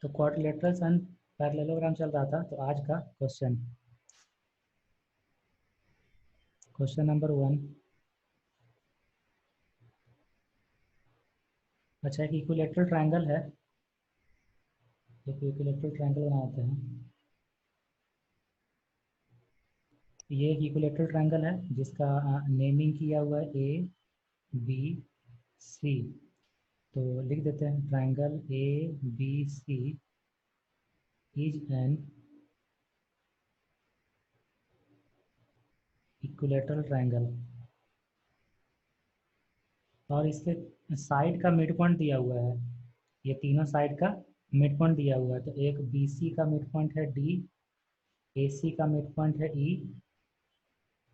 तो quadrilaterals and parallelogram चल रहा था। तो आज का क्वेश्चन नंबर 1। अच्छा, एक इक्विलेटरल ट्रायंगल है। एक इक्विलेटरल ट्रायंगल बनाते हैं। ये एक इक्विलेटरल ट्रायंगल है जिसका नेमिंग किया हुआ है ए बी सी। तो लिख देते हैं triangle A B C is an equilateral triangle. और इसके साइड का मिड पॉइंट दिया हुआ है। ये तीनों साइड का मिड पॉइंट दिया हुआ है। तो एक बी सी का मिड पॉइंट है डी, ए सी का मिड पॉइंट है ई,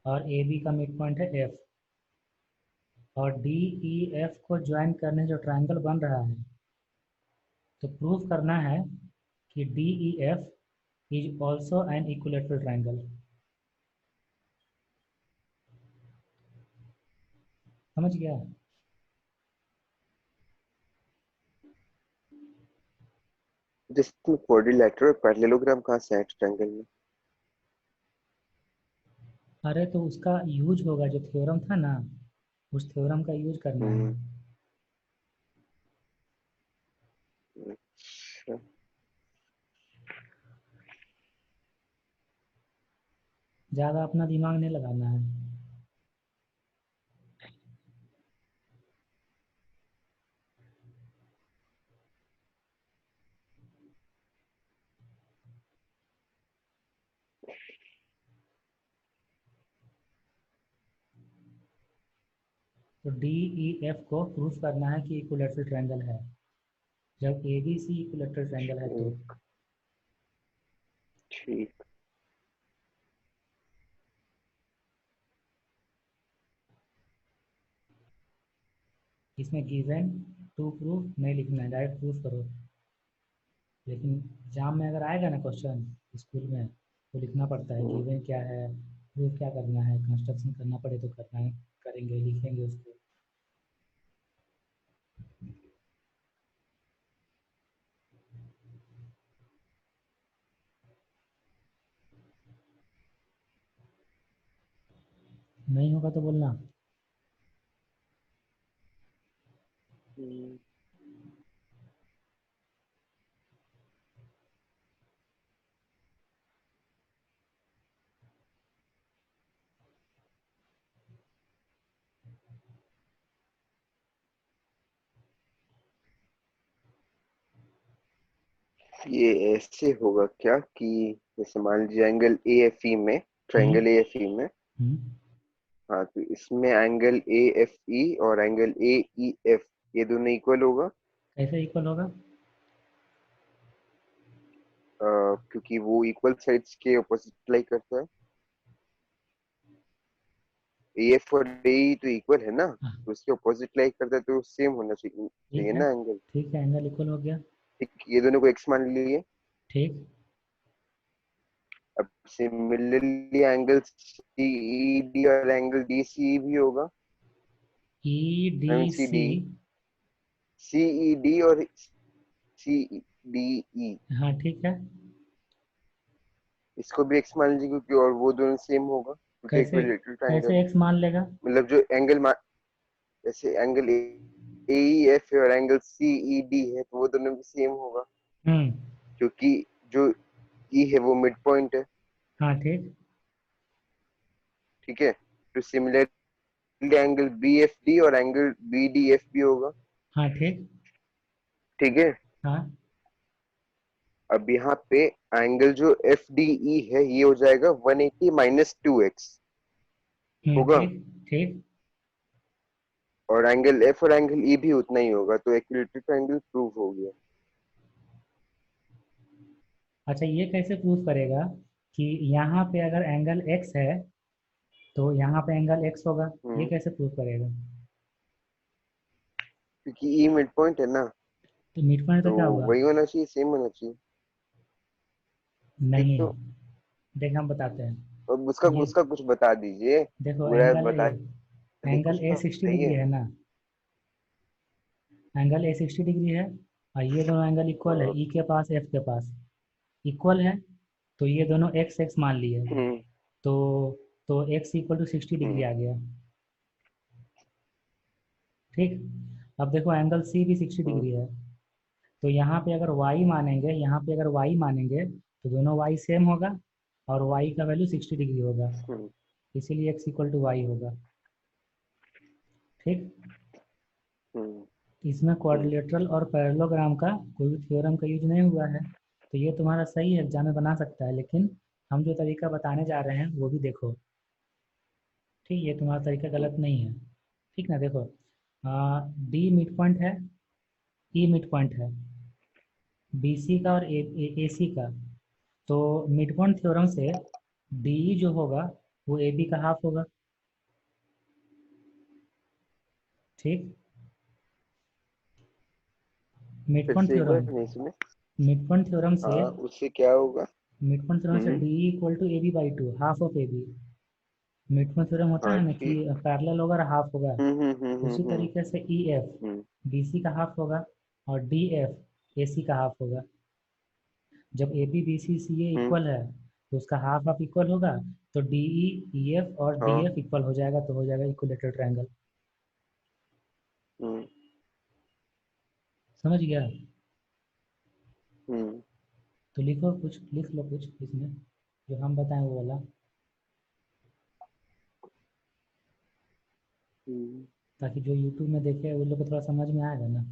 और ए बी का मिड पॉइंट है एफ। और डी ई एफ को ज्वाइन करने जो ट्रायंगल बन रहा है, तो प्रूफ करना है कि D E F is also an equilateral triangle. समझ गया? जिसमें क्वाड्रिलेटरल और पैरेललोग्राम कहाँ से है ट्रायंगल में? अरे तो उसका यूज होगा, जो थ्योरम था ना, उस थ्योरम का यूज करना है। अच्छा, ज़्यादा अपना दिमाग नहीं लगाना है। तो डी ई एफ को प्रूफ करना है कि इक्विलेटरल ट्रायंगल है। जब A B C equilateral triangle है तो ठीक ठीक। इसमें गिवन टू प्रूफ नहीं लिखना है, डायरेक्ट प्रूफ करो। लेकिन एग्जाम में अगर आएगा ना क्वेश्चन स्कूल में, तो लिखना पड़ता है गिवन क्या है, प्रूफ क्या करना है, कंस्ट्रक्शन करना पड़े तो करना है, करेंगे, लिखेंगे उसको। नहीं होगा तो बोलना। ये ऐसे होगा क्या कि जैसे मान लीजिए एंगल ए एफ ई में, हम्म ट्रायंगल ए एफ ई में, हम्म हाँ तो इसमें एंगल ए एफ ई और एंगल ए ई एफ ये दोनों इक्वल होगा। कैसे इक्वल होगा? क्योंकि वो इक्वल साइड्स के ऑपोजिट लाई करता है। ए एफ और ए ई तो इक्वल है ना, हाँ, तो उसके ऑपोजिट लाई करता है तो सेम होना चाहिए ठीक चाहिए है। ना एंगल। ठीक है, एंगल इक्वल हो गया। ठीक, ये दोनों को एक्स मान लिए। ठीक। अब similarly angle C E D और एंगल डी सी भी होगा। E D I mean C C. D, C E D और सी डी ई, हाँ ठीक है। इसको भी एक्स मान लीजिए क्योंकि और वो दोनों सेम होगा क्योंकि कैसे? इक्विलेटरल ट्रायंगल कैसे है। एक्स मान लेगा? मतलब जो एंगल जैसे एंगल ए ई एफ है और एंगल सी ई डी है तो वो दोनों भी सेम होगा हम्म। क्योंकि जो ई है वो मिड पॉइंट है। हाँ ठीक। ठीक है, तो similarly angle B F D और एंगल बी डी एफ भी होगा। हाँ ठीक। ठीक है, हाँ। अब यहाँ पे एंगल जो एफ डी ई है ये हो जाएगा 180 माइनस 2x होगा। ठीक ठीक। और एंगल एफ और एंगल ई भी उतना ही होगा, तो इक्विलेटरल ट्रायंगल प्रूव हो गया। अच्छा, ये कैसे प्रूफ करेगा कि यहाँ पे अगर एंगल एक्स है तो यहाँ पे एंगल एक्स होगा? ये कैसे प्रूफ करेगा? क्योंकि ई मिड पॉइंट है ना, तो मिड पॉइंट तो तो क्या हुआ? वही होना चाहिए, सेम होना चाहिए। ठीक नहीं, तो देख हम बताते हैं। अब उसका ये उसका कुछ बता दीजिए, देखो, पूरा एंगल बता ए, दी एंगल कुछ ए तो 60 सही डिग्री है। है ना। एंगल ए 60 डिग्री है। और ये दोनों एंगल इक्वल है, हाँ। ई के पास एफ के पास इक्वल है, तो ये दोनों एक्स एक्स मान लिए। हम्म। तो एक्स इक्वल टू 60 डिग्री हम्म। आ गया। ठीक। अब देखो एंगल सी भी 60 डिग्री है, तो यहाँ पे अगर y मानेंगे, यहाँ पे अगर y मानेंगे तो दोनों y सेम होगा और y का वैल्यू 60 डिग्री होगा, हम्म। इसीलिए x इक्वल टू वाई होगा। ठीक। हम्म। इसमें हम्म। क्वाड्रिलेटरल और पैरेललोग्राम का कोई भी थ्योरम का यूज नहीं हुआ है, तो ये तुम्हारा सही है, एग्जाम में बना सकता है, लेकिन हम जो तरीका बताने जा रहे हैं वो भी देखो। ठीक, ये तुम्हारा तरीका हम्म। गलत नहीं है। ठीक ना, देखो डी मिड पॉइंट है, ई मिड पॉइंट है, बी सी का और ए सी का। तो मिड पॉइंट थ्योरम से डी जो होगा वो ए बी का हाफ होगा। ठीक। मिड फिर पॉइंट से एक थ्योरम, बार नहीं सुने। मिड पॉइंट थ्योरम से, हाँ, उससे क्या होगा? मिड पॉइंट थ्योरम से hmm. D equal to A B by two, half of A B. Mid point theorem होता हाँ है ना कि ठीक। पैरेलल होगा और हाफ होगा। उसी हम्म। तरीके से ई एफ हम्म। बी सी का हाफ होगा और डी एफ ए सी का हाफ होगा। जब A B B C C A hmm. Equal है तो उसका हाफ हाफ इक्वल होगा, तो डी ई ई एफ और डी हाँ। एफ इक्वल हो जाएगा, तो हो जाएगा इक्विलेटरल ट्रायंगल। हम्म। समझ गया? हम्म। तो लिखो कुछ, लिख लो कुछ इसमें जो हम बताएं वो वाला, हम्म। ताकि जो यूट्यूब में देखे वो लोग को थोड़ा समझ में आएगा ना।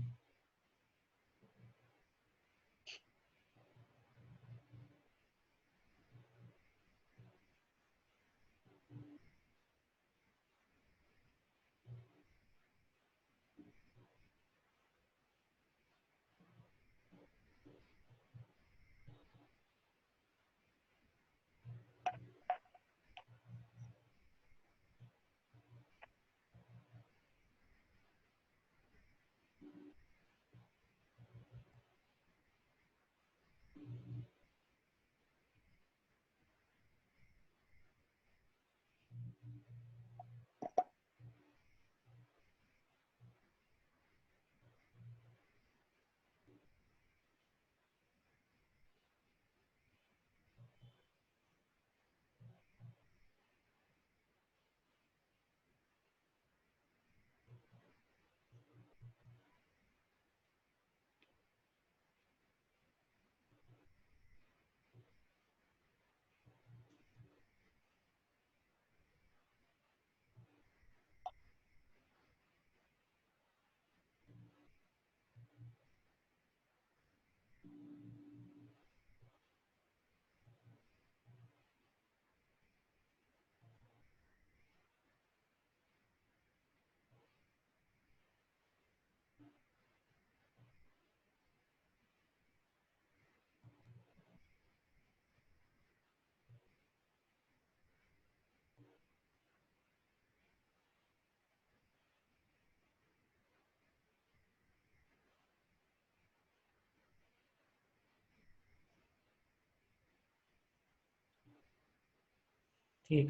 ठीक,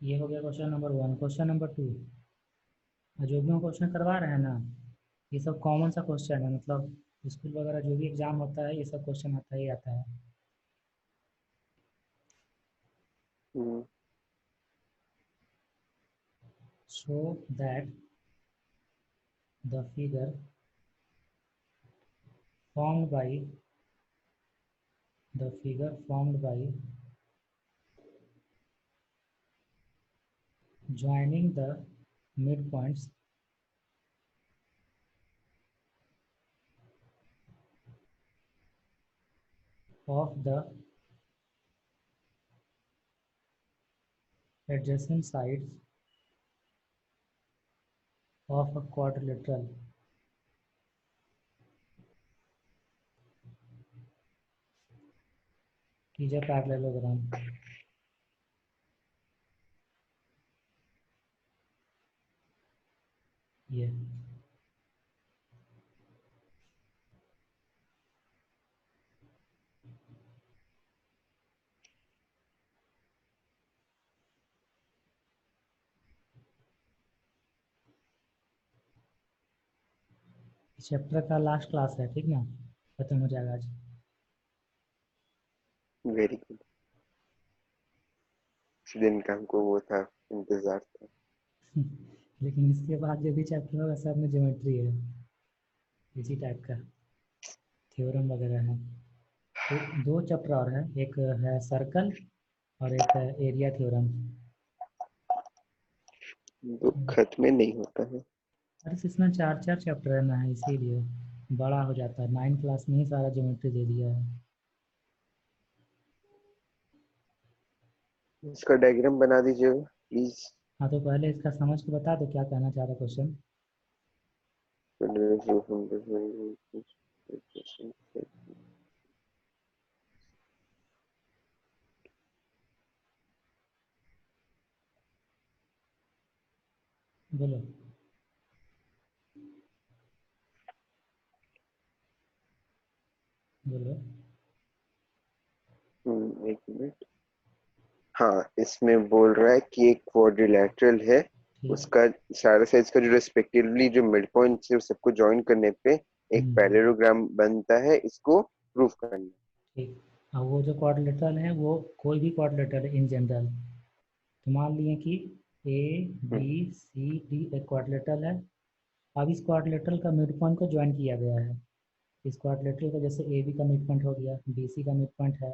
ये हो गया question number one. Question number two, जो भी हम क्वेश्चन करवा रहे हैं ना, ये सब कॉमन सा क्वेश्चन है, मतलब स्कूल वगैरह जो भी एग्जाम होता है ये सब क्वेश्चन आता ही आता है। Hmm. Show that the figure formed by the figure formed by joining the midpoints of the adjacent sides of a quadrilateral is a parallelogram। ये चैप्टर का लास्ट क्लास है, ठीक ना, खत्म हो जाएगा आज। Very good. इस दिन का हमको वो था, इंतजार था। लेकिन इसके बाद जो भी चैप्टर होगा सब में ज्योमेट्री है, इसी टाइप का थ्योरम वगैरह है। तो दो चैप्टर और है, एक है सर्कल और एक है एरिया थ्योरम। वो खत्म नहीं होता है। अरे इसमें चार चार चैप्टर है ना, है इसीलिए बड़ा हो जाता है। 9 क्लास में ही सारा ज्योमेट्री दे दिया है। इसका डायग्राम बना दीजिएगा प्लीज। हाँ तो पहले इसका समझ के बता दो क्या कहना चाह रहा क्वेश्चन। बोलो। बोलो। एक मिनट। हाँ, इसमें बोल रहा है कि एक क्वाड्रिलैटरल है, ठीक। उसका सारा साइज का जो रेस्पेक्टिवली जो मिड पॉइंट है सबको ज्वाइन करने पे एक हम्म। पैरेललोग्राम बनता है, इसको प्रूव करना ठीक। अब वो जो क्वाड्रिलेटरल है वो कोई भी क्वाड्रिलेटरल है इन जनरल, तो मान लिए कि ए है। बी सी डी एक क्वाड्रिलेटरल है। अब इस क्वाड्रिलेटरल का मिड पॉइंट को ज्वाइन किया गया है। इस क्वाड्रिलेटरल का जैसे ए बी का मिड पॉइंट हो गया, बी सी का मिड पॉइंट है,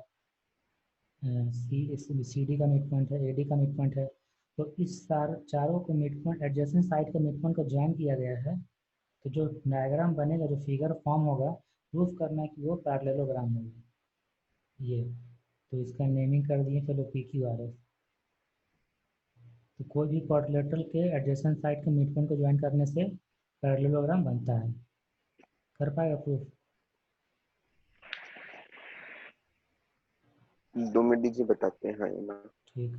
सी डी का मिड पॉइंट है, ए डी का मिड पॉइंट है। तो इस चारों को मिड पॉइंट एडजेसेंट साइड के मिड पॉइंट को ज्वाइन किया गया है। तो जो डायग्राम बनेगा, जो फिगर फॉर्म होगा, प्रूफ करना है कि वो पैरेललोग्राम होगा ये। तो इसका नेमिंग कर दिए, चलो पी क्यू आर एस। तो कोई भी क्वाड्रिलेटरल के एडजेसेंट साइड के मिड पॉइंट को ज्वाइन करने से पैरेललोग्राम बनता है। कर पाएगा प्रूफ? 2 मिनट दीजिए, बताते हैं। हाँ या ना। ठीक।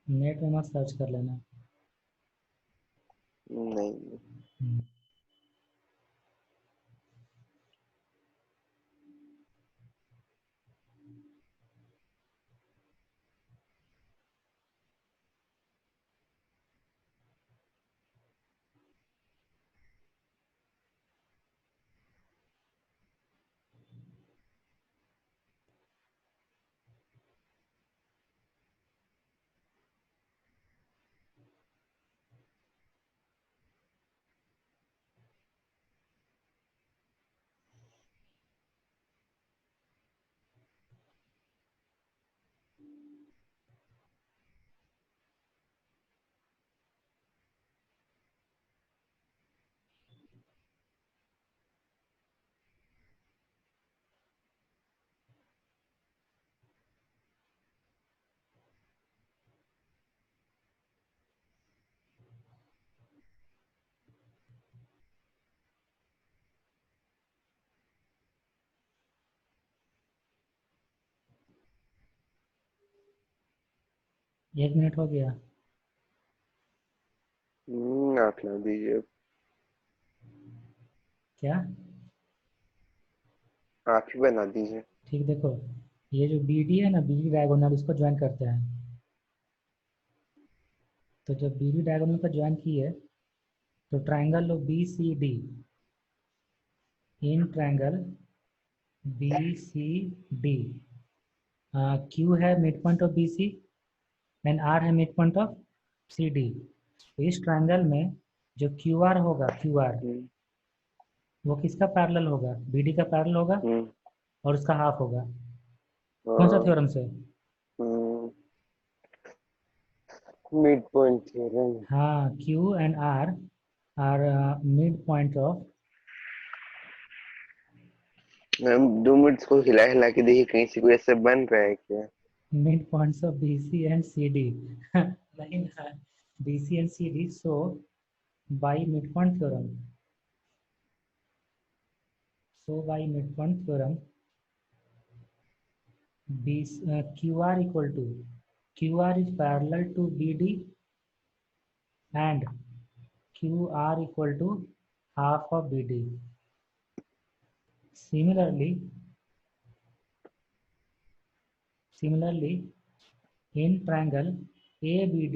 नेट में मत सर्च कर लेना। नहीं। हम्म। 1 मिनट हो गया। आप ना दीजिए। क्या? आप ही बना दीजिए। ठीक, देखो, ये जो बी डी है ना, बी डी डायगोनल, इसको ज्वाइन करते हैं। तो जब बी डी डायगोनल को ज्वाइन किए तो ट्राइंगल लो B C D. In triangle B C D, Q है mid point of B C and R है mid point of C D. तो इस ट्राइंगल में जो क्यू आर होगा, क्यू आर हम्म। वो किसका पैरेलल होगा? बी डी का पैरेलल होगा हम्म। और उसका हाफ होगा। कौन सा हाँ। थ्योरम से? Mid point theorem. हाँ, Q and R mid point of hmm 2 minute को हिला हिला के देखिए, कहीं से कोई ऐसा बन रहा है क्या? Mid points of B C and C D. नहीं ना, B C and C D, so by mid point theorem, mid point theorem B Q R equal to, Q R is parallel to B D and Q R equal to half of B D. Similarly, in triangle ABD,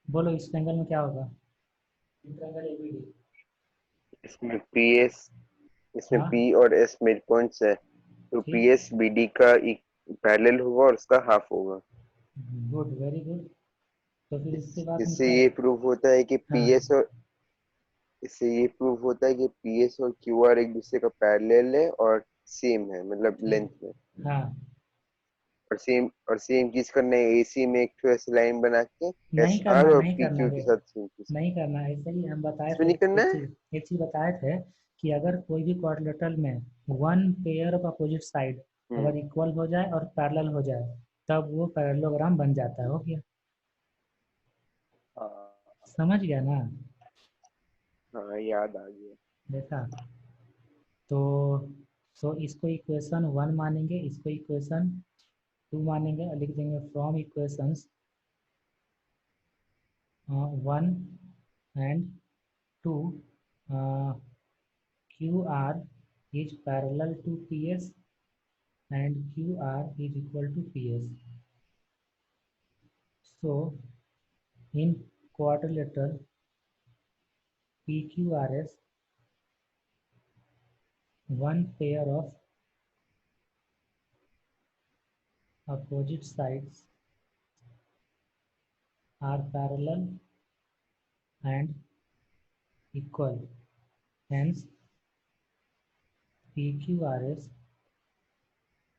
बोलो इस triangle में क्या होगा? In triangle ABD इसमें P S, इसमें हाँ, P और S mid points है, तो पी ठीक। एस बी डी का पैरेलल होगा और उसका हाफ होगा। Good, very good. तो फिर इसके बाद हम इससे क्या? ये प्रूव होता है कि पी हाँ, एस और इससे ये प्रूव होता है कि पी एस और क्यू आर एक दूसरे का पैरेलल है और सेम है, मतलब ठीक। लेंथ में। हाँ, और सेम चीज करना है एसी में, एक तो ऐसे लाइन बना के नहीं एस आर करना, और नहीं पी करना क्यू के वे, साथ सेम चीज। नहीं करना। ऐसे ही हम बताए इसमें थे, नहीं करना है। एक चीज बताए थे कि अगर कोई भी क्वाड्रिलेटरल में one pair of opposite side hmm. अगर इक्वल हो जाए और पैरेलल हो जाए, तब वो पैरेललोग्राम बन जाता है। हो गया? हाँ। समझ गया ना? हाँ, याद आ गया। देखा? तो इसको इक्वेशन वन मानेंगे, इसको इक्वेशन टू मानेंगे और लिख देंगे from equations one and two, Q R is parallel to P S and QR is equal to PS. So in quadrilateral PQRS, one pair of opposite sides are parallel and equal. Hence, PQRS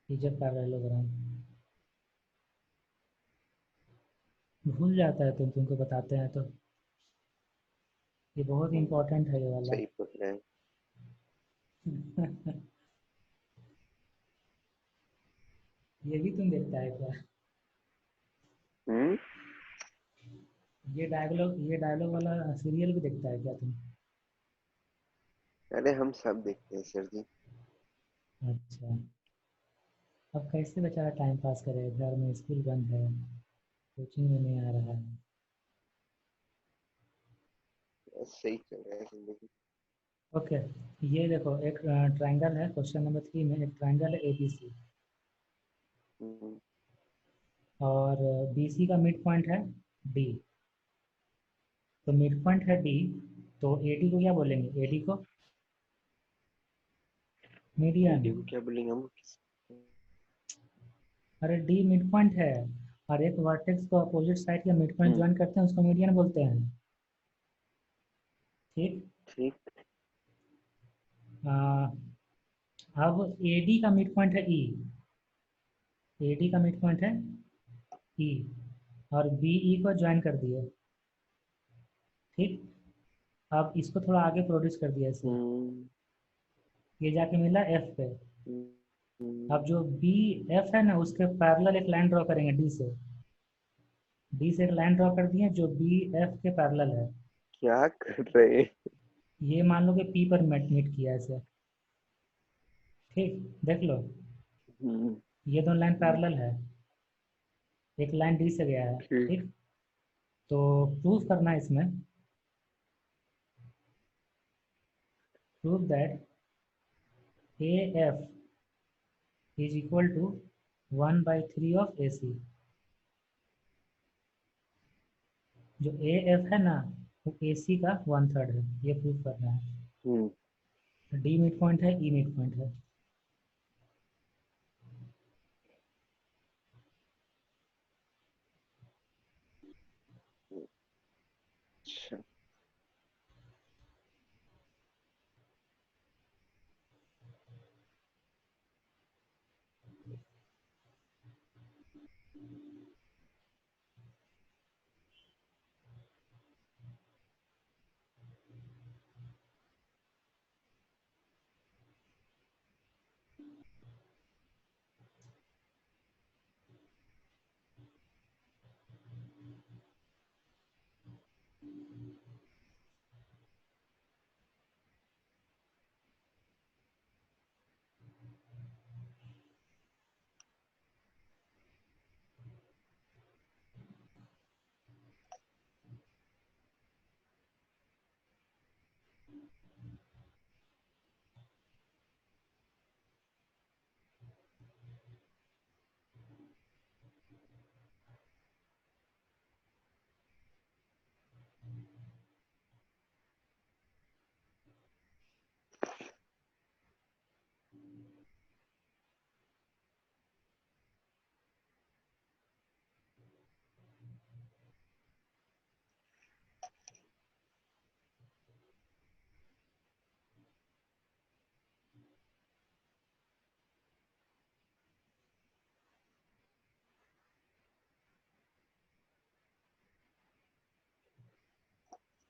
is a parallelogram. भूल जाता है तुमको बताते हैं तो। ये बहुत हम्म, important है ये वाला। सही पकड़ा है। ये भी तुम देखता है क्या? हम्म। ये डायलॉग वाला सीरियल भी देखता है क्या तुम? अरे हम सब देखते हैं सर जी। अच्छा। अब कैसे बेचारा टाइम पास करे, घर में स्कूल बंद है, कोचिंग में नहीं आ रहा है। बस सही चल रहा है जिंदगी। ओके। ये देखो, एक ट्रायंगल है, क्वेश्चन नंबर 3 में एक ट्रायंगल है ABC, हम्म। और BC का मिड पॉइंट है D। तो मिड पॉइंट है D, तो AD को क्या बोलेंगे? AD को मीडियन। वीडियो को क्या बोलेंगे हम? अरे D मिड पॉइंट है, और एक वर्टेक्स को अपोजिट साइड का मिड पॉइंट हम्म। ज्वाइन करते हैं, उसको मीडियन बोलते हैं। ठीक। ठीक। अ, अब AD का मिड पॉइंट है E। AD का मिड पॉइंट है E, और BE को ज्वाइन कर दिए। ठीक। अब इसको थोड़ा आगे प्रोड्यूस कर दिया इसे, हम्म। ये जाके मिला F पे। हम्म। अब जो बी एफ है ना, उसके पैरेलल एक लाइन ड्रॉ करेंगे डी से। डी से एक लाइन ड्रॉ कर दिए जो बी एफ के पैरेलल है। क्या कर रहे हैं? ये मान लो कि पी पर मीट किया इसे। ठीक, देख लो, हम्म। ये दो लाइन हम्म। पैरेलल है, एक लाइन डी से गया है। ठीक। ठीक। तो प्रूफ करना है इसमें, proof that A F is equal to 1/3 of A C. जो ए एफ है ना, वो ए सी का 1/3 है, ये प्रूफ करना है। हम्म। डी मिड पॉइंट है, ई मिड पॉइंट है। अच्छा।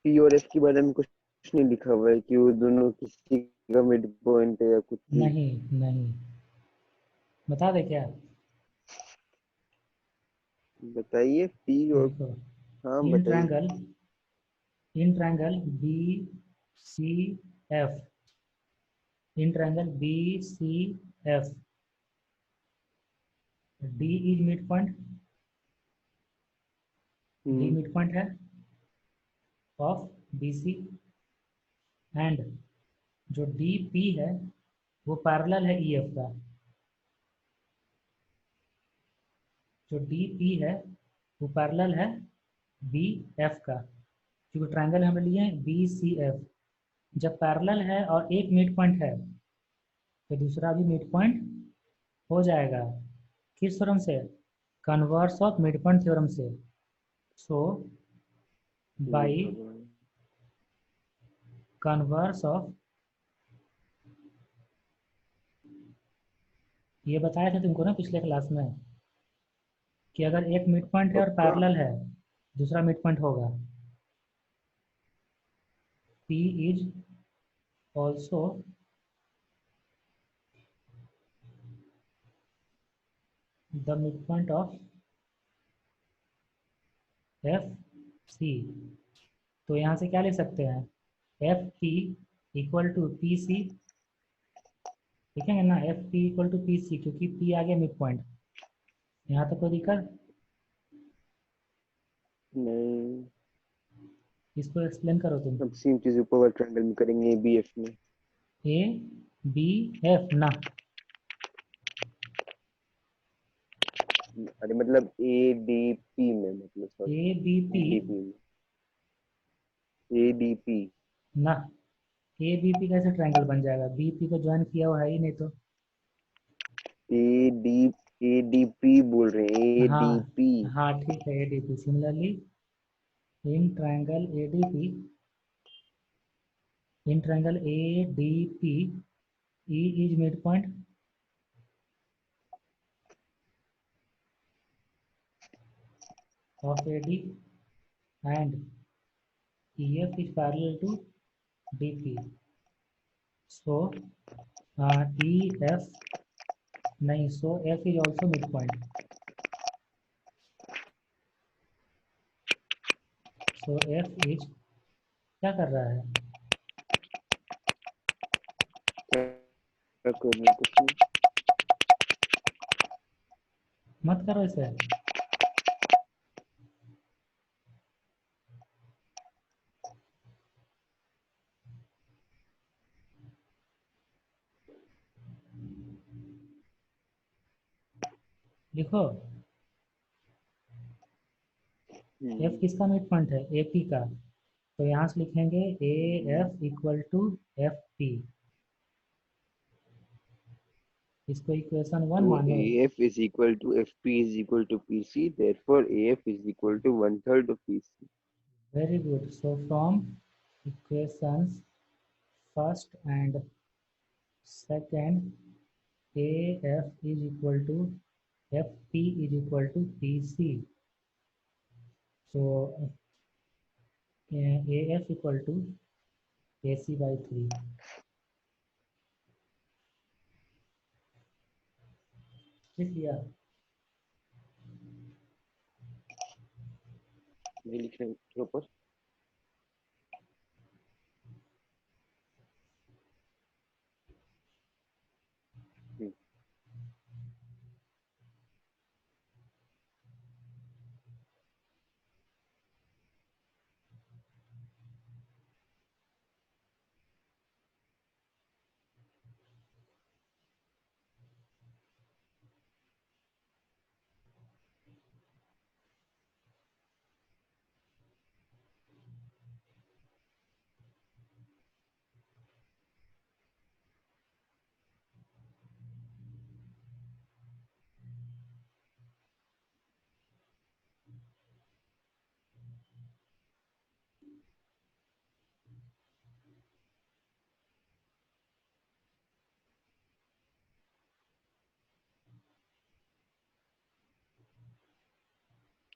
पी और एफ के बारे में कुछ नहीं लिखा हुआ है कि वो दोनों किसी का मिड पॉइंट है या कुछ भी। नहीं नहीं, बता दे क्या। बताइए पी और। देखो, हाँ इन बताइए। Triangle, in triangle B C F, in triangle B C F, D is mid point, D hmm mid point है ऑफ बी सी, एंड जो डी पी है वो पैरेलल है ई एफ का। जो डी पी है वो पैरेलल है बी एफ का, क्योंकि ट्रायंगल हमने लिए हैं बी सी एफ। जब पैरेलल है और एक मिड पॉइंट है तो दूसरा भी मिड पॉइंट हो जाएगा। किस थ्योरम से? Converse of mid point theorem से। सो हे बाई भगवान। कन्वर्स ऑफ, ये बताया था तुमको ना पिछले क्लास में कि अगर एक मिड पॉइंट है और पक्का। पैरेलल है, दूसरा मिड पॉइंट होगा। P is also the midpoint of F C. तो यहाँ से क्या ले सकते हैं? F P equal to P C, लिखेंगे ना, F P equal to P C, क्योंकि पी आ गया मिड पॉइंट। यहाँ तक कोई दिक्कत? नहीं। इसको एक्सप्लेन करो तुम। अब सेम चीज ऊपर ट्रायंगल में करेंगे बी एफ में। ए बी एफ ना, अरे मतलब ए डी पी में, मतलब A sorry. B P A D P में। A D P. ना, ए बी पी कैसे ट्रायंगल बन जाएगा? बी पी को ज्वाइन किया हुआ है ही नहीं तो। A D A D P बोल रहे हैं, ए हाँ, डी पी। हाँ ठीक है, ए D P. Similarly in triangle A D P, in triangle A D P, E is midpoint of AD and EF is parallel to DP. So EF नहीं, so F is also midpoint. So F is, क्या कर रहा है? क्या करना कुछ नहीं। मत करो इसे। लिखो, F किसका मिड पॉइंट है? AP का। तो यहाँ से लिखेंगे AF इक्वल टू FP। इसको इक्वेशन 1 तो मानो। AF is equal to FP is equal to PC, therefore AF is equal to 1/3 of PC. Very good. So from equations first and second, AF is equal to FP is equal to PC. So AF equal to AC by 3. लिख लिया? नहीं लिख रहे हैं ऊपर।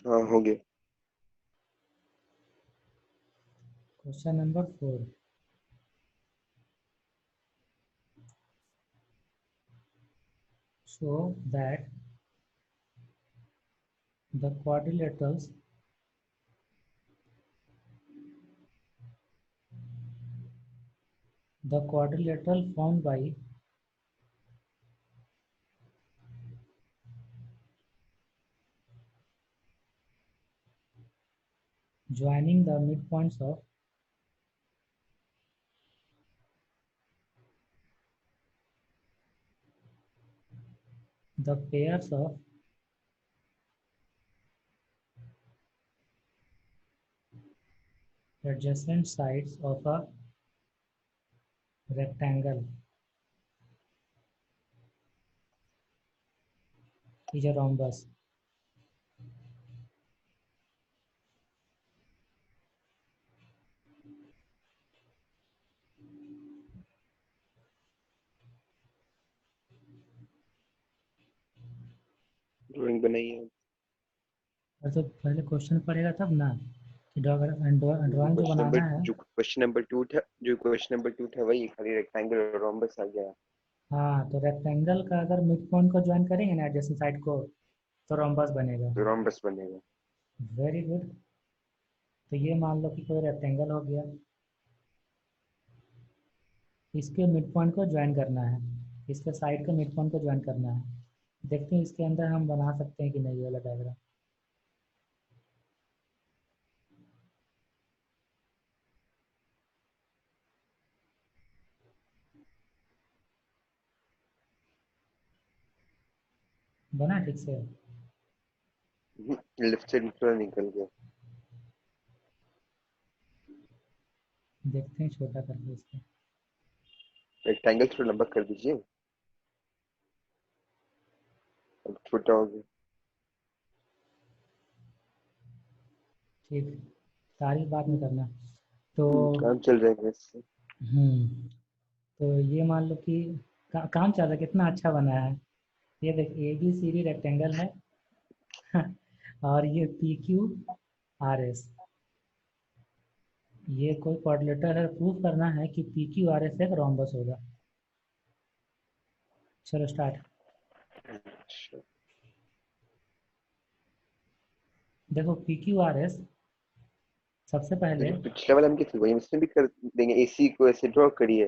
हाँ हो गया। Question number 4. Show that the quadrilaterals formed by joining the midpoints of the pairs of adjacent sides of a rectangle is a rhombus. Drawing बनाई है। और तो पहले क्वेश्चन पढ़ेगा तब ना कि ड्राइंग जो बनाना है। जो क्वेश्चन नंबर 2 था वही खाली रेक्टेंगल और रोम्बस आ गया। हाँ, तो रेक्टेंगल का अगर मिड पॉइंट को ज्वाइन करेंगे ना एडजेसेंट साइड को तो रोम्बस बनेगा। तो रोम्बस बनेगा। Very good. तो ये मान लो कि कोई रेक्टेंगल हो गया, इसके मिड पॉइंट को ज्वाइन करना है, इसके साइड के मिड पॉइंट को ज्वाइन करना है। देखते हैं इसके अंदर हम बना सकते हैं कि नहीं वाला डायग्राम। बना ठीक से? लेफ्ट साइड पूरा निकल गया। देखते हैं छोटा करके इसको। रेक्टेंगल थोड़ा लंबा कर दीजिए। अब छोटा हो गया। ठीक, तारीफ बाद में करना। तो काम चल जाएगा इससे। तो ये मान लो कि काम चल रहा है, कितना अच्छा बना है। ये देख ABCD रेक्टेंगल है और ये PQRS, ये कोई क्वाड्रिलेटरल है। प्रूफ करना है कि PQRS एक रोम्बस होगा। चलो स्टार्ट। देखो PQRS सबसे पहले, जो पिछले वाला हम की थी वही इसमें भी कर देंगे। AC को ऐसे ड्रॉ करिए।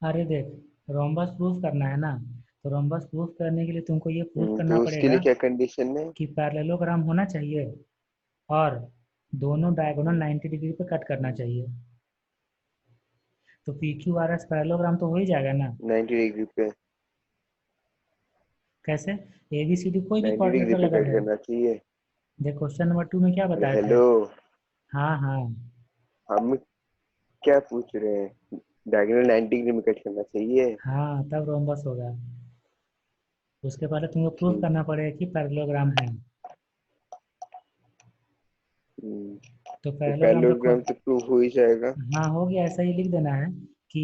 अरे देख रोम्बस प्रूफ करना है ना, तो रोम्बस प्रूफ करने के लिए तुमको ये प्रूफ करना तो उसके पड़ेगा लिए क्या कंडीशन है? कि पैरेललोग्राम होना चाहिए और दोनों डायगोनल 90 डिग्री पे कट करना चाहिए। तो PQRS पैरेललोग्राम तो हो ही जाएगा ना। 90 डिग्री पे। कैसे? ABCD कोई भी 90 डिग्री क्वाड्रिलेटरल पे अगर कट है। करना चाहिए। देख क्वेश्चन नंबर 2 में क्या अरे बताए थे। हेलो, हाँ हाँ हम क्या पूछ रहे हैं? डायगोनल 90 डिग्री में कट करना चाहिए। हाँ, तब रोम्बस होगा। उसके पहले तुमको प्रूफ ठीक। करना पड़ेगा कि पैरेललोग्राम है। तो तो पैरेललोग्राम का पैरेललोग्राम तो प्रूव हो ही जाएगा। हाँ हो गया। ऐसा ही लिख देना है कि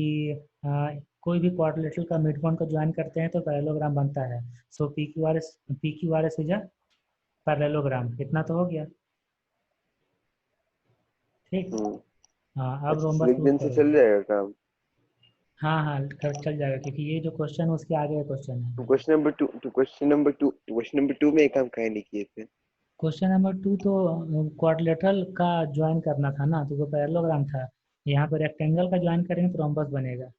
कोई भी क्वाड्रिलेटरल का मिड पॉइंट को ज्वाइन करते हैं तो पैरेललोग्राम बनता है। सो PQRS इज अ पैरेललोग्राम। इतना तो हो गया। ठीक। हाँ, अब अच्छा, रोम्बस सिलिक प्रूफ दिन से करो। चल जाएगा काम। हाँ हाँ, चल जाएगा क्योंकि ये जो क्वेश्चन है उसके आगे का क्वेश्चन है। क्वेश्चन नंबर 2 में ये काम काहे नहीं किए थे? क्वेश्चन नंबर 2 तो क्वाड्रिलेटरल का ज्वाइन करना था ना, तो वो पैरेललोग्राम था। यहाँ पर रेक्टेंगल का ज्वाइन करेंगे तो रोम्बस बनेगा।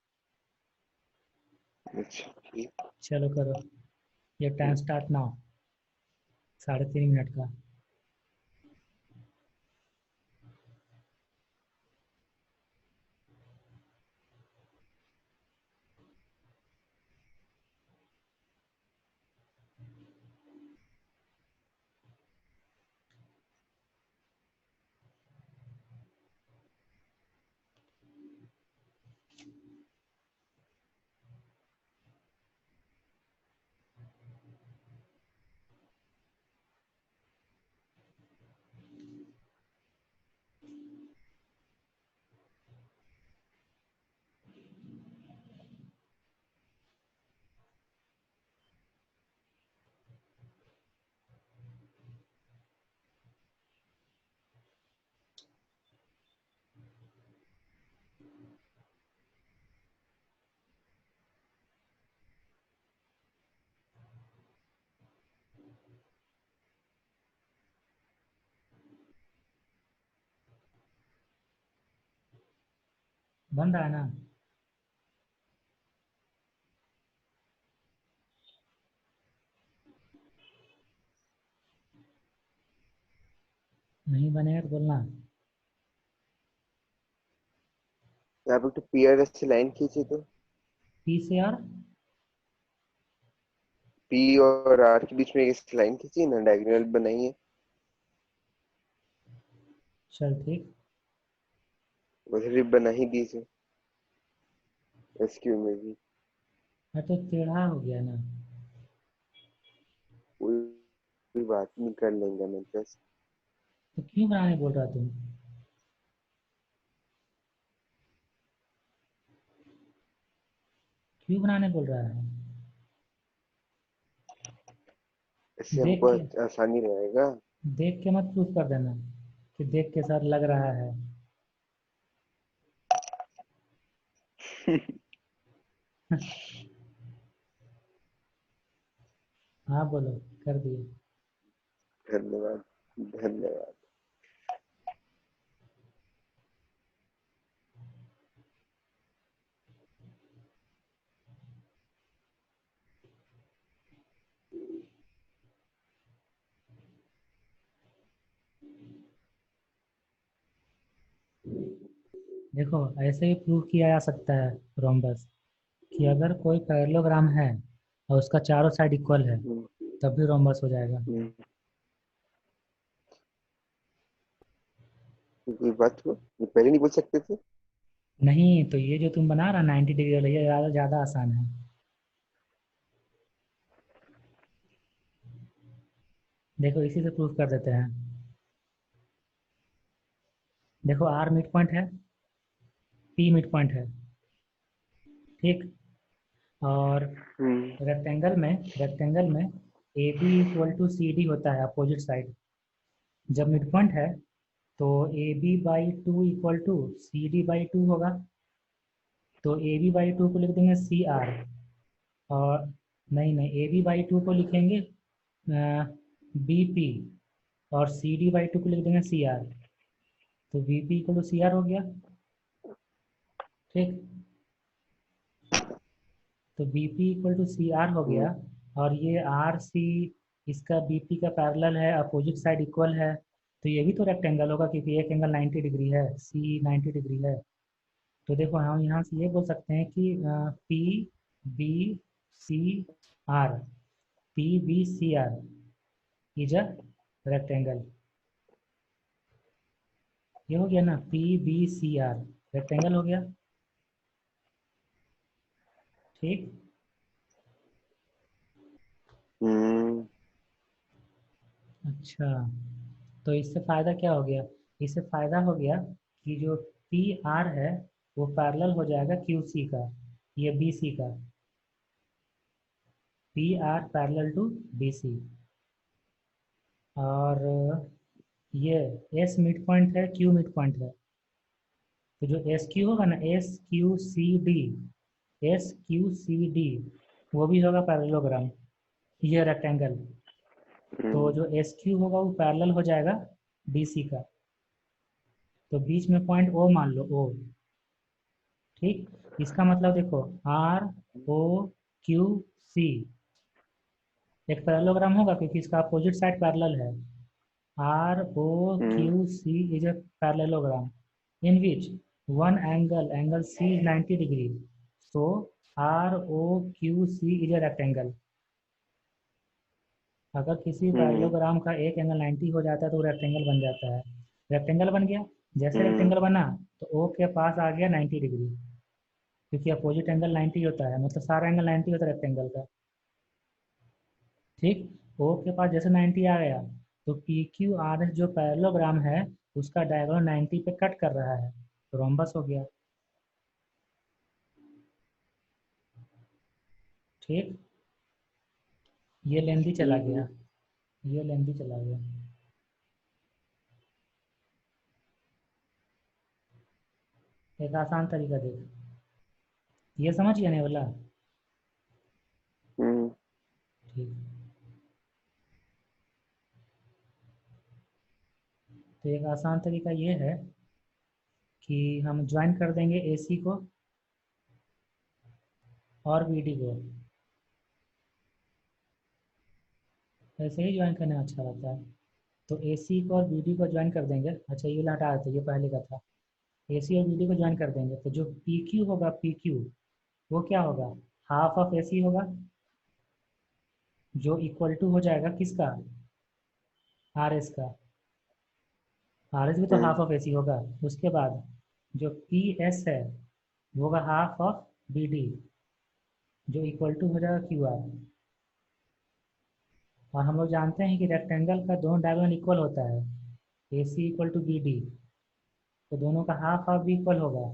अच्छा ठीक। चलो करो। ये टाइम स्टार्ट नाउ। 3.5 मिनट का। बन रहा है ना? नहीं बनेगा तो बोलना। यहाँ पे तो पीआरएस से लाइन खींची तो पी से आर। पी और आर के बीच में एक लाइन खींची ना, डायगोनल बनाई है। चल ठीक। उधर भी बना ही दी थी एसक्यू में भी। मैं तो टेढ़ा हो गया ना। कोई कोई बात नहीं, कर लेंगे मैं जस्ट। तो क्यों बनाने बोल रहा तुम? क्यों बनाने बोल रहा है? इससे देख हमको के, आसानी रहेगा। देख के मत प्रूफ कर देना कि देख के सर लग रहा है। हाँ बोलो। कर दिए। धन्यवाद। धन्यवाद। देखो ऐसे ही प्रूव किया जा सकता है रोम्बस, कि अगर कोई पैरेललोग्राम है और उसका चारों साइड इक्वल है हम्म, तब भी रोम्बस हो जाएगा। हम्म, कोई बात हो, ये पहले नहीं बोल सकते थे। नहीं तो ये जो तुम बना रहा 90 डिग्री वाला, ये ज़्यादा ज़्यादा आसान है। देखो इसी से प्रूफ कर देते हैं। देखो आर मिड पॉइंट है, पी मिड पॉइंट है, ठीक। और हम्म, रेक्टेंगल में A B equal to C D होता है अपोजिट साइड। जब मिड पॉइंट है तो A B by two equal to C D by two होगा। तो ए बी बाई टू को लिख देंगे सी आर। और नहीं नहीं, ए बी बाई टू को लिखेंगे बी पी। और सी डी बाई टू को लिख देंगे सी आर। तो B P equal to C R हो गया, ठीक। तो B P equal to C R हो गया। हम्म, और ये आर सी इसका बी पी का पैरेलल है, अपोजिट साइड इक्वल है। तो ये भी तो रेक्टेंगल होगा क्योंकि एक एंगल 90 डिग्री है, सी 90 डिग्री है। तो देखो हम यहाँ से ये बोल सकते हैं कि P B C R, P B C R is a rectangle. ये हो गया ना, P B C R rectangle हो गया, ठीक। हम्म, अच्छा, तो इससे फ़ायदा क्या हो गया? इससे फ़ायदा हो गया कि जो पी आर है वो पैरेलल हो जाएगा क्यू सी का, ये बी सी का। P R parallel to B C. और ये एस मिड पॉइंट है, क्यू मिड पॉइंट है। तो जो एस क्यू होगा ना, S Q C D, S Q C D वो भी होगा पैरेललोग्राम, ये रेक्टेंगल। तो हम्म, जो एस क्यू होगा वो पैरेलल हो जाएगा बी सी का। तो बीच में पॉइंट ओ मान लो, ओ, ठीक। इसका मतलब देखो आर ओ क्यू सी एक पैरेललोग्राम होगा क्योंकि इसका अपोजिट साइड पैरेलल है। R O hmm, Q C is a parallelogram in which one angle C is 90 degree. So R O Q C is a rectangle. अगर किसी हम्म, पैरेललोग्राम का एक angle 90 हो जाता है तो वो रेक्टेंगल बन जाता है। रेक्टेंगल बन गया। जैसे हम्म, रेक्टेंगल बना तो ओ के पास आ गया 90 डिग्री, क्योंकि अपोजिट एंगल 90 होता है, मतलब सारा एंगल 90 होता है रेक्टेंगल का, ठीक। ओ के पास जैसे 90 आ गया तो पी क्यू आर एस जो पैरेललोग्राम है उसका डायगोनल 90 पे कट कर रहा है, तो रोम्बस हो गया, ठीक। ये लेंदी चला हम्म, गया, ये लेंदी चला गया। एक आसान तरीका देख, ये समझ गया नहीं बोला, हम्म, ठीक। तो एक आसान तरीका ये है कि हम ज्वाइन कर देंगे AC को और BD को, ऐसे ही ज्वाइन करना अच्छा रहता है। तो AC को और BD को ज्वाइन कर देंगे। अच्छा ये हटा देते, ये पहले का था। AC और BD को ज्वाइन कर देंगे तो जो PQ होगा, PQ वो क्या होगा, हाफ ऑफ AC होगा, जो इक्वल टू हो जाएगा किसका, RS का। RS भी तो हाफ ऑफ AC होगा। उसके बाद जो PS है वो होगा हाफ ऑफ BD, जो इक्वल टू हो जाएगा QR। और हम लोग जानते हैं कि रेक्टेंगल का दोनों डायगोनल इक्वल होता है, AC इक्वल टू BD, तो दोनों का हाफ हाफ भी इक्वल होगा।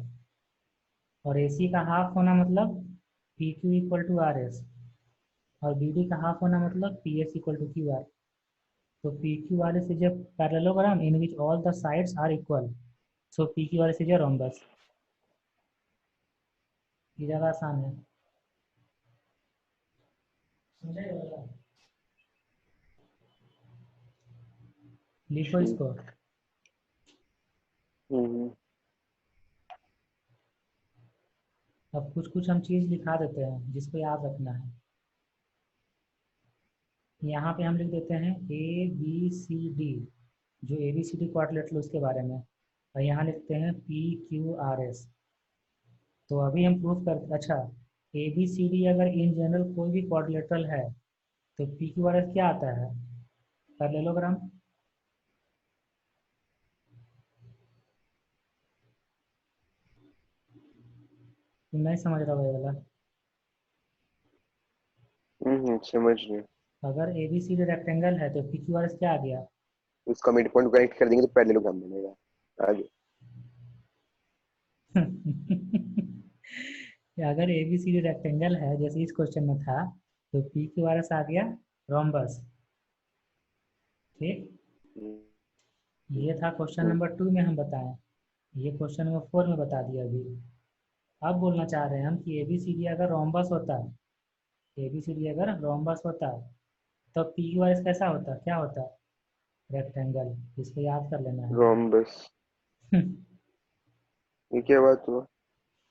और AC का हाफ होना मतलब PQ इक्वल टू RS, और BD का हाफ होना मतलब PS इक्वल टू QR। तो PQRS is a parallelogram in which all the sides are equal. So PQRS is a rhombus. ये ज़्यादा आसान है, समझे वाला? लिखो इसको। अब कुछ कुछ हम चीज़ लिखा देते हैं जिसको याद रखना है। यहाँ पे हम लिख देते हैं ABCD, जो ABCD क्वाड्रिलेटरल उसके बारे में, और यहाँ लिखते हैं PQRS। तो अभी हम प्रूफ कर, अच्छा ABCD अगर इन जनरल कोई भी क्वाड्रिलेटरल है तो PQRS क्या आता है, पैरेललोग्राम। तुम नहीं समझ रहा हो ये वाला। समझ रहे हैं। अगर ABCD रेक्टेंगल है तो PQRS क्या आ गया। उसका मिड पॉइंट कनेक्ट कर देंगे तो पैरेललोग्राम बनेगा। आगे। अगर ABCD रेक्टेंगल है जैसे इस क्वेश्चन में था, तो PQRS आ गया रोम्बस। ठीक, ये था क्वेश्चन नंबर 2 में हम बताएं। ये क्वेश्चन नंबर 4 में बता दिया अभी। अब बोलना चाह रहे हैं हम कि ABCD अगर रोम्बस होता, ABCD अगर रोम्बस होता तो PQRS कैसा होता, क्या होता, रेक्टेंगल। इसको याद कर लेना है। रोम्बस। ये क्या बात हुआ।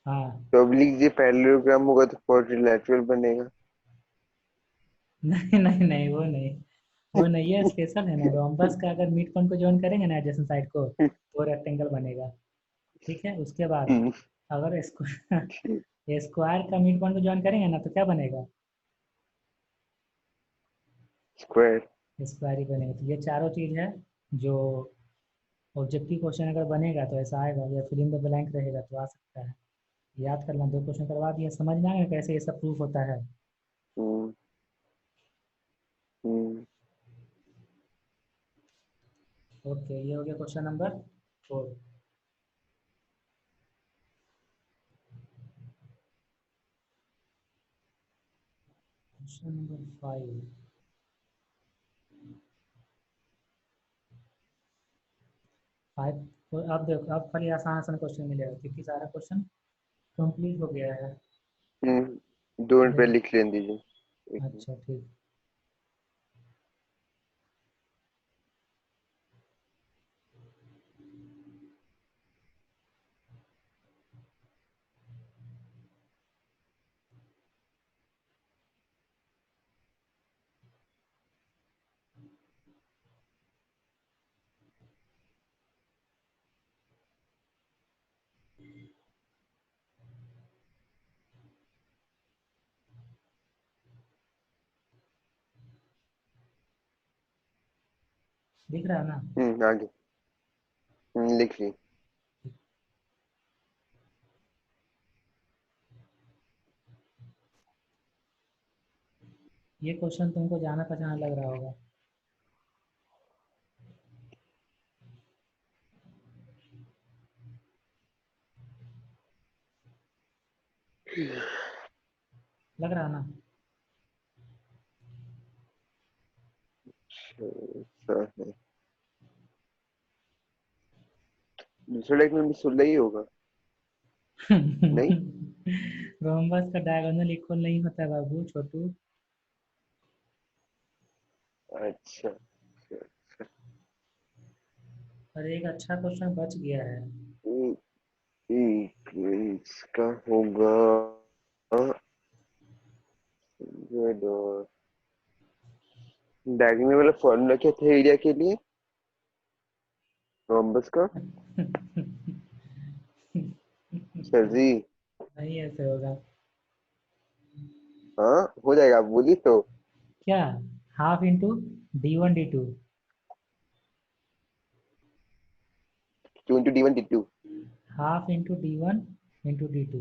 हाँ। तो अब लिख दिए पैरेललोग्राम होगा तो क्वाड्रिलेटरल बनेगा। नहीं नहीं नहीं, वो नहीं, वो नहीं है, स्पेशल है ना। रोम्बस का अगर मिड पॉइंट को ज्वाइन करेंगे ना एडजेसेंट साइड को तो रेक्टेंगल बनेगा। ठीक है, उसके बाद अगर स्क्वायर का मिड पॉइंट को ज्वाइन करेंगे ना तो क्या बनेगा, स्क्वायर। स्क्वायर ही बनेगा। तो ये चारों चीज़ है जो ऑब्जेक्टिव क्वेश्चन अगर बनेगा तो ऐसा आएगा, या फिल इन द ब्लैंक रहेगा तो आ सकता है। याद करना, 2 क्वेश्चन करवा दिया, समझ में आएगा कैसे ये सब प्रूफ होता है। हम्म हम्म ओके, ये हो गया क्वेश्चन नंबर 4। Question number 5। 5 तो अब देखो, अब खाली आसान आसान क्वेश्चन मिलेगा क्योंकि सारा क्वेश्चन कंप्लीट हो गया है। 2 मिनट देख, पहले लिख लेने दीजिए। एक मिनट। अच्छा ठीक। दिख रहा है ना। आगे। लिख ली। ये क्वेश्चन तुमको जाना पहचाना लग रहा होगा। लग रहा है ना। अच्छा है। दूसरे लाइक में भी 16 ही होगा। नहीं। रोम्बस का डायगोनल इक्वल नहीं होता बाबू छोटू। अच्छा अच्छा। और एक अच्छा क्वेश्चन बच गया है। ठीक है, इसका होगा डायग्राम वाला फॉर्मूला क्या था एरिया के लिए रोम्बस का? सर जी। नहीं ऐसे होगा। हाँ हो जाएगा, आप बोली तो। क्या? Half into D1 D2। 2 into D1 D2। Half into D1 into D2।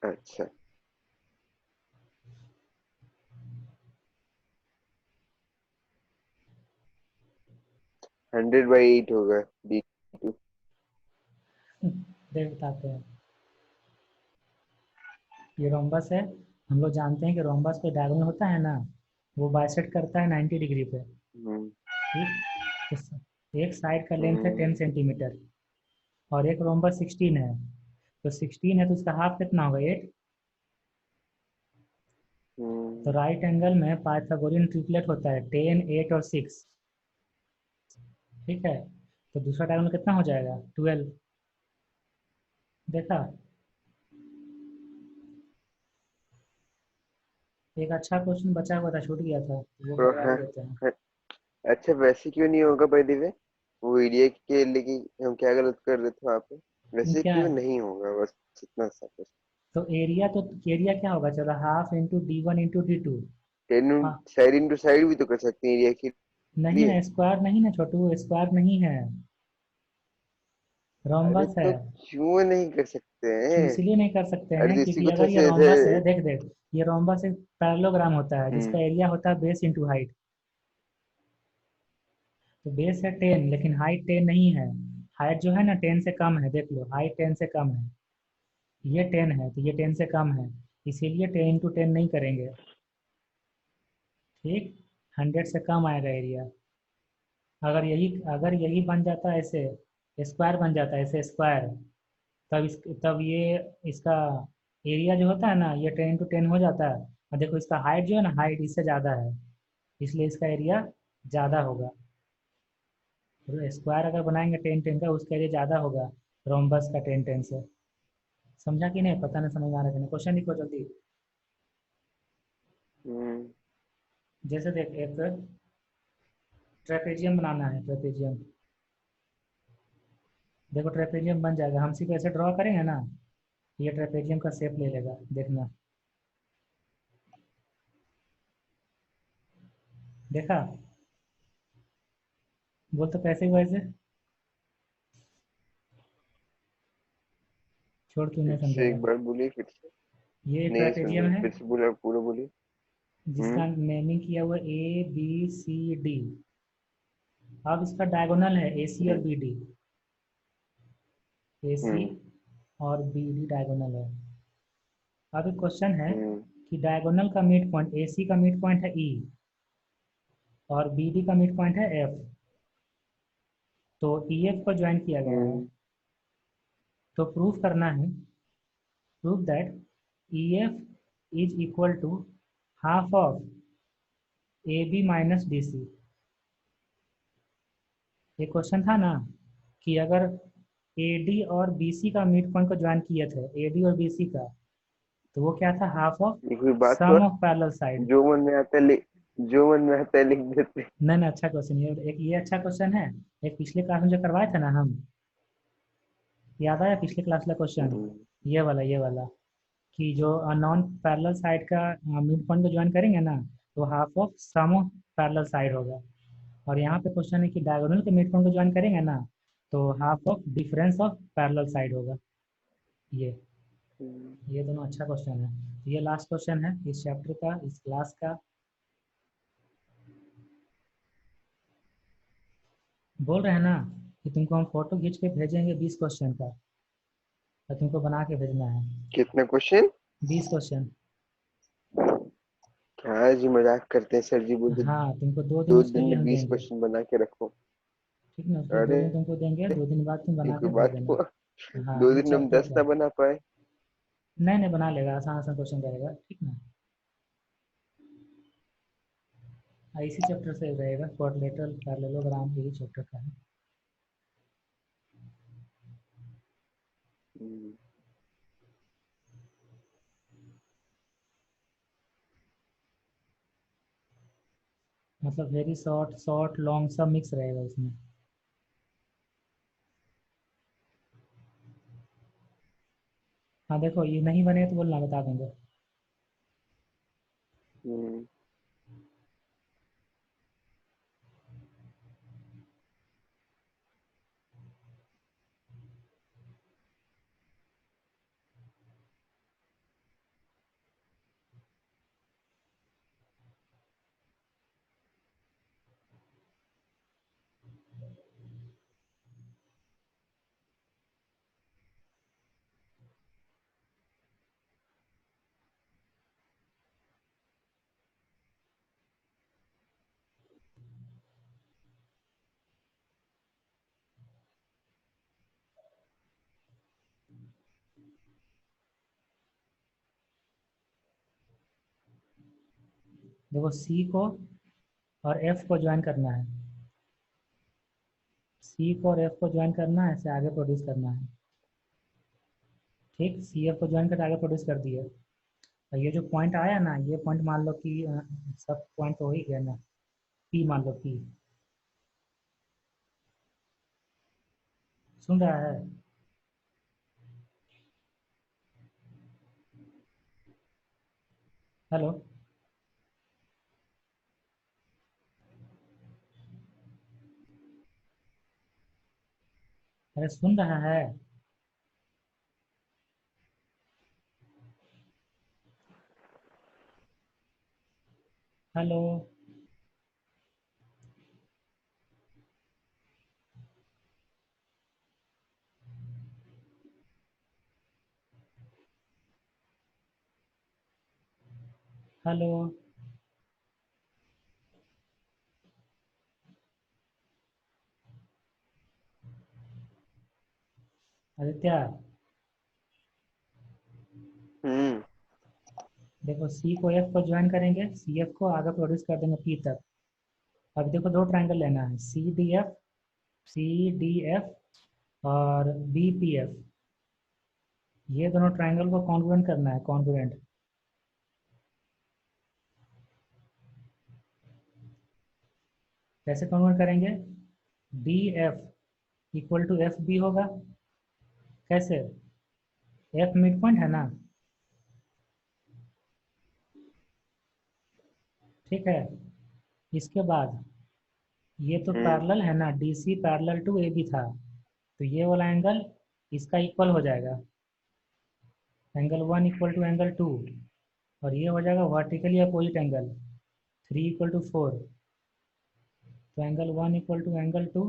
अच्छा, 100/8 होगा D2। देख बताते हैं। ये रोम्बस है। हम लोग जानते हैं कि रोम्बस पे डायगोनल होता है ना, वो बाइसेक्ट करता है 90 डिग्री पे। हम्म। ठीक। तो एक साइड का लेंथ है 10 हम्म। सेंटीमीटर और एक रोम्बस 16 है। तो 16 है तो उसका हाफ कितना होगा? 8। तो हम्म। राइट एंगल में पाइथागोरियन ट्रिपलेट होता है 10 8 और 6। ठीक है। तो दूसरा डायगोनल कितना हो जाएगा? 12। देखा? एक अच्छा क्वेश्चन बचा हुआ था, छूट गया था, तो वो तो करवा ही हाँ, देते हैं। हाँ, अच्छा वैसे क्यों नहीं होगा बाय द वे? वो एरिया के लिए हम क्या गलत कर रहे थे वहाँ पे? वैसे क्या क्यों है? नहीं होगा, बस इतना सा कुछ। तो एरिया क्या होगा? चलो half into D1 into D2। 10 हाँ। साइड इंटू साइड भी तो कर सकते हैं एरिया के नहीं लिए। ना, स्क्वायर नहीं ना छोटू, स्क्वायर नहीं है, अरे रोम्बस है। तो क्यों नहीं कर सकते क्यों हैं? इसलिए नहीं कर सकते अरे हैं तो इसी क्योंकि को तो अगर ये ऐसे रोम्बस ऐसे। है, देख देख, ये रोम्बस एक पैरेललोग्राम होता है हम्म। जिसका एरिया होता है बेस इंटू हाइट। तो बेस है 10 लेकिन हाइट 10 नहीं है। हाइट जो है ना 10 से कम है, देख लो हाइट 10 से कम है। ये 10 है तो ये 10 से कम है, इसीलिए 10 इंटू 10 नहीं करेंगे। ठीक। 100 से कम आएगा एरिया। अगर यही बन जाता है ऐसे, स्क्वायर बन जाता है ऐसे स्क्वायर, तब ये इसका एरिया जो होता है ना, ये 10 इंटू 10 हो जाता है। और देखो इसका हाइट जो है ना, हाइट इससे ज़्यादा है, इसलिए इसका एरिया ज़्यादा होगा। तो स्क्वायर अगर बनाएंगे 10 10 का, उसका एरिया ज़्यादा होगा रोम्बस का 10 10 से। समझा कि नहीं? पता नहीं समझ में आ रहा है कि नहीं? क्वेश्चन लिखो जल्दी। हम्म। जैसे देख, एक ट्रेपेजियम बनाना है, ट्रेपेजियम। देखो ट्रेपेजियम बन जाएगा, हम सिर्फ ऐसे ड्रॉ करेंगे ना, ये ट्रेपेजियम का शेप ले लेगा, देखना। देखा? बोल तो कैसे हुआ ऐसे? छोड़, तू नहीं फिर से समझेगा। एक बार बोलिए, फिर से। ये नहीं ट्रेपेजियम समझे, है फिर से बोला, पूरा बोलिए। जिसका हम्म। नेमिंग किया हुआ ABCD। अब इसका डायगोनल है AC और हम्म। BD। AC हम्म। और BD डायगोनल है। अब एक क्वेश्चन है हम्म। कि डायगोनल का मिड पॉइंट, AC का मिड पॉइंट है E और BD का मिड पॉइंट है F। तो EF को ज्वाइन किया गया है। हम्म। तो प्रूफ करना है, proof that EF is equal to half of AB minus BC। ये क्वेश्चन था ना कि अगर AD और BC का मिड पॉइंट को ज्वाइन किए थे, AD और BC का, तो वो क्या था? हाफ ऑफ ये कोई बात हुआ? सम ऑफ पैरेलल साइड। जो मन में आता है जो मन में आता है लिख देते। नहीं नहीं, अच्छा क्वेश्चन, ये अच्छा क्वेश्चन है। एक पिछले क्लास में जो करवाए थे ना हम, याद आया पिछले क्लास का क्वेश्चन? हम्म। ये वाला कि जो नॉन पैरेलल साइड का मिड पॉइंट को ज्वाइन करेंगे ना, तो half of sum of parallel side होगा। और यहाँ पे क्वेश्चन है कि डायगोनल के मिड पॉइंट को ज्वाइन करेंगे ना, तो half of difference of parallel side होगा। ये हम्म। ये दोनों अच्छा क्वेश्चन है। ये लास्ट क्वेश्चन है इस चैप्टर का, इस क्लास का। बोल रहे हैं ना कि तुमको हम फोटो खींच के भेजेंगे 20 क्वेश्चन का, तो तुमको बना के भेजना है। कितना क्वेश्चन? 20 क्वेश्चन। हाँ जी, मजाक करते हैं सर जी, बोलते हाँ, तुमको 2 दिन दो उसके दिन लिए में हम बीस देंगे। क्वेश्चन बना के रखो। ठीक ना? उसके लिए दो अरे, दिन तुमको देंगे, 2 दिन बाद तुम ये बना कोई के भेज बात देना। हुआ? हाँ, दो इस दिन में हम चैप्टर 10 का। ना बना पाए? नहीं नहीं, बना लेगा, आसान आसान क्वेश्चन रहेगा, ठीक ना? इसी चैप्टर से रहेगा, क्वाड्रिलेटरल पैरेललोग्राम, यही चैप्टर का है। हम्म, मतलब वेरी शॉर्ट शॉर्ट लॉन्ग सब मिक्स रहेगा उसमें। हाँ देखो ये नहीं बने तो बोलना, बता देंगे। हम्म, देखो सी को और एफ को ज्वाइन करना है, सी को और एफ को ज्वाइन करना है, इसे आगे प्रोड्यूस करना है। ठीक, सी एफ को ज्वाइन करके आगे प्रोड्यूस कर दिए। और ये जो पॉइंट आया ना, ये पॉइंट मान लो कि सब पॉइंट तो हो ही गया ना, पी मान लो पी। सुन रहा है? हेलो? अरे सुन रहा है? हेलो? हेलो? आदित्य? हम्म, देखो सी को एफ को ज्वाइन करेंगे, सी एफ को आगे प्रोड्यूस कर देंगे पी तक। अब देखो दो ट्रायंगल लेना है, सी डी एफ और बी पी एफ। ये दोनों ट्रायंगल को कॉन्ग्रुएंट करना है, कॉन्ग्रुएंट। कैसे कॉन्ग्रुएंट करेंगे? D F equal to F B होगा। कैसे? एफ मिड पॉइंट है ना, ठीक है। इसके बाद ये तो हम्म, पैरेलल है ना, D C parallel to A B था, तो ये वाला एंगल इसका इक्वल हो जाएगा, angle one equal to angle two. और ये हो जाएगा vertically opposite angle, three equal to four. तो angle one equal to angle two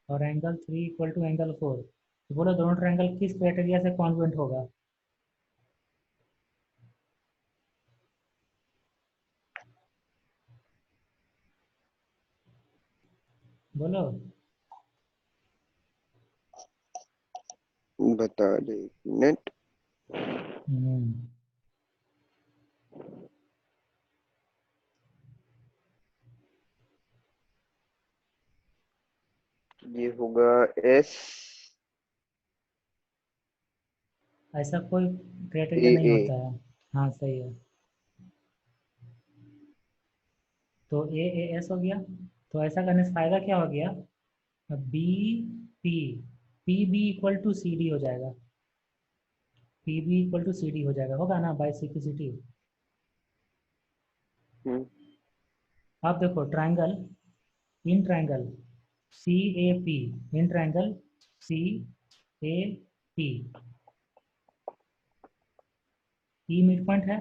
और angle three equal to angle four. तो बोलो दोनों ट्रायंगल किस क्राइटेरिया से कॉन्ग्रुएंट होगा? बोलो। बता दे एक मिनट। हम्म। ये होगा एस ऐसा कोई ए क्राइटेरिया नहीं ए। होता है। हाँ सही है। तो ए एस हो गया। तो ऐसा करने से फायदा क्या हो गया? B P, P B equal to C D हो जाएगा, P B equal to C D हो जाएगा, होगा ना बाई सिक्सिटी। हम्म, अब देखो triangle, in triangle C A P, in triangle C A P, E mid point है।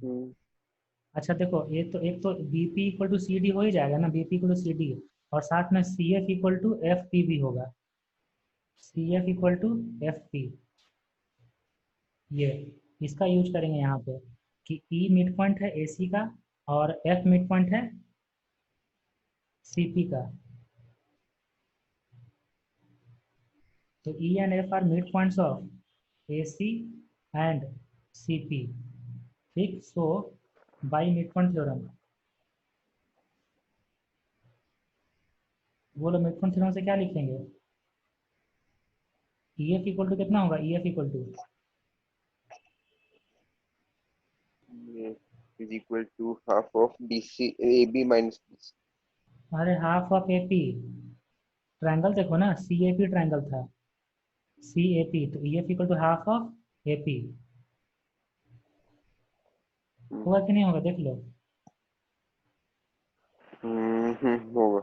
हम्म, अच्छा देखो एक तो B P equal to C D हो ही जाएगा ना, B P equal to C D. और साथ में C F equal to F P भी होगा, C F equal to F P. ये इसका यूज करेंगे यहाँ पे कि ई मिड पॉइंट है ए सी का और एफ मिड पॉइंट है सी पी का। तो E and F are mid points of A C and C P. ठीक, so by mid point theorem. बोलो मिड पॉइंट थ्योरम से क्या लिखेंगे? ई एफ इक्वल टू कितना होगा, E F equal to is equal to half of BC AB minus BC। अरे half of A P, triangle देखो ना, सी ए पी ट्रायंगल था, सी ए पी, तो E F equal to half of A P, होगा कि नहीं होगा देख लो। होगा।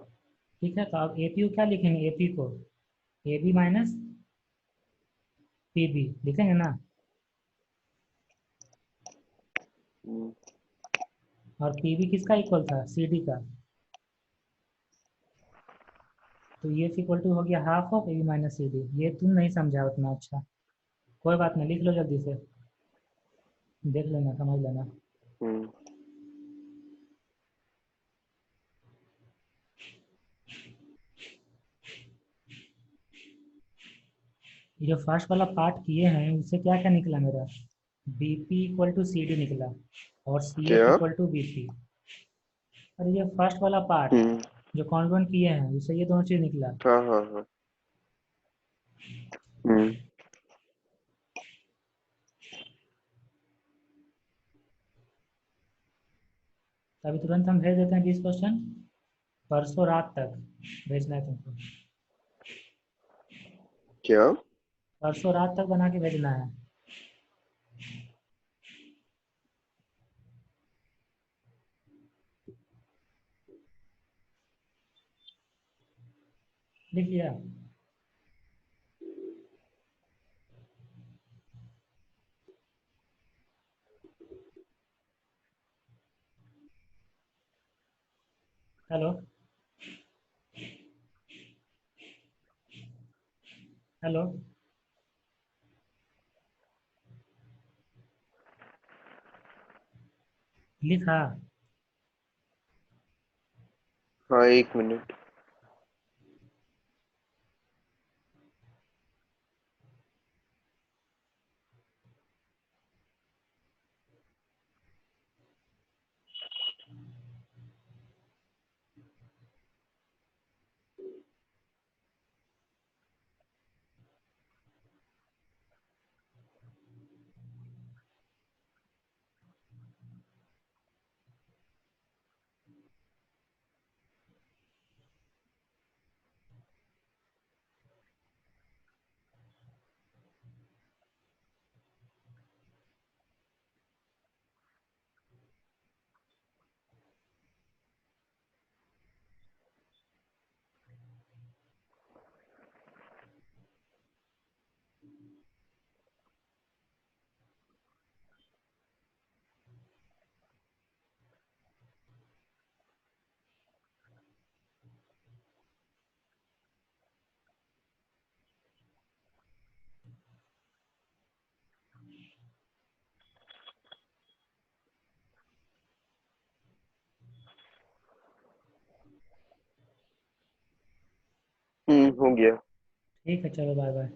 ठीक है, तो अब ए पी को क्या लिखेंगे, ए पी को A B minus P B लिखेंगे ना, और पी बी किसका इक्वल था, सी डी का, तो ये इक्वल टू हो गया half of A B minus C D. ये तुम नहीं समझा उतना अच्छा, कोई बात नहीं, लिख लो जल्दी से, देख लेना, समझ लेना। ये जो फर्स्ट वाला पार्ट किए हैं उससे क्या क्या निकला मेरा, B P equal to C D निकला, और सी एफ क्या? Equal to B P. और ये फर्स्ट वाला पार्ट जो कॉन्वेंट किए हैं उससे ये दोनों चीज निकला। हाँ हाँ हाँ। अभी तुरंत हम भेज देते हैं 20 क्वेश्चन, परसों रात तक भेजना है तुमको, क्या? परसों रात तक बना के भेजना है। लिख लिया? हेलो, हेलो, लिखा? हाँ, एक मिनट। हो गया। ठीक है, चलो बाय बाय।